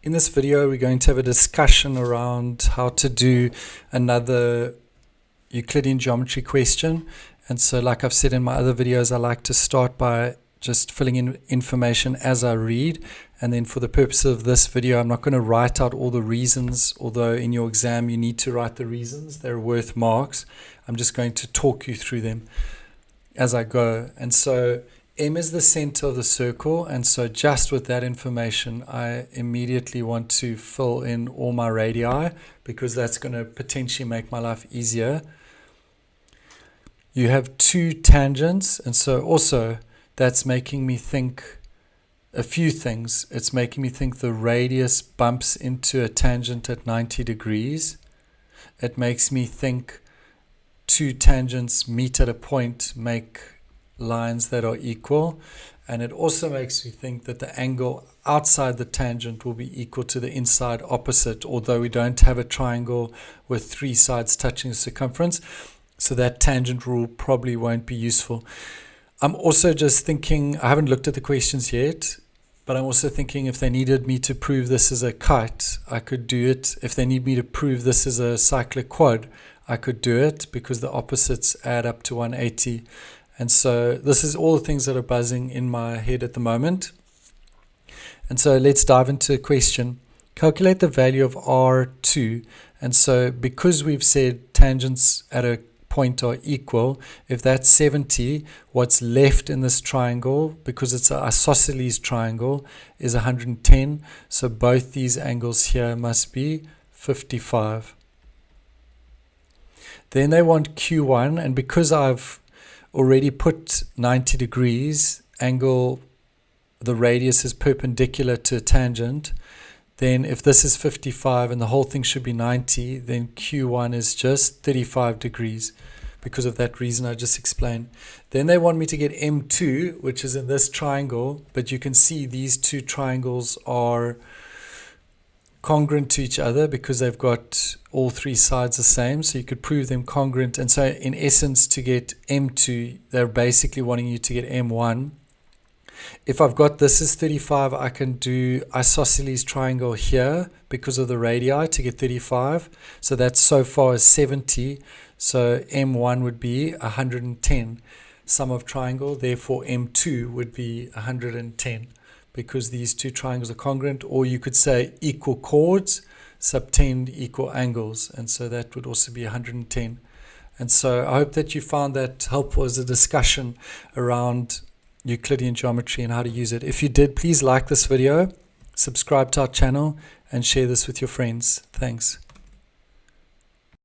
In this video, we're going to have a discussion around how to do another Euclidean geometry question. And so, like I've said in my other videos, I like to start by just filling in information as I read. And then for the purpose of this video, I'm not going to write out all the reasons, although in your exam you need to write the reasons. They're worth marks. I'm just going to talk you through them as I go. And so M is the center of the circle, and so just with that information, I immediately want to fill in all my radii because that's going to potentially make my life easier. You have two tangents, and so also that's making me think a few things. It's making me think the radius bumps into a tangent at 90 degrees. It makes me think two tangents meet at a point, make lines that are equal, and it also makes me think that the angle outside the tangent will be equal to the inside opposite, although we don't have a triangle with three sides touching the circumference, so that tangent rule probably won't be useful. I'm also just thinking, I haven't looked at the questions yet, but I'm also thinking if they needed me to prove this is a kite, I could do it. If they need me to prove this is a cyclic quad, I could do it because the opposites add up to 180. And so this is all the things that are buzzing in my head at the moment. And so let's dive into a question. Calculate the value of R2. And so because we've said tangents at a point are equal, if that's 70, what's left in this triangle, because it's an isosceles triangle, is 110. So both these angles here must be 55. Then they want Q1, and because I've already put 90 degrees, angle, the radius is perpendicular to a tangent, then if this is 55 and the whole thing should be 90, then Q1 is just 35 degrees because of that reason I just explained. Then they want me to get M2, which is in this triangle, but you can see these two triangles are congruent to each other because they've got all three sides the same, so you could prove them congruent. And so in essence, to get M2, they're basically wanting you to get M1. If I've got this is 35, I can do isosceles triangle here because of the radii to get 35. So that's so far as 70. So M1 would be 110. Sum of triangle, therefore M2 would be 110. Because these two triangles are congruent, or you could say equal chords subtend equal angles, and so that would also be 110. And so I hope that you found that helpful as a discussion around Euclidean geometry and how to use it. If you did, please like this video, subscribe to our channel, and share this with your friends. Thanks.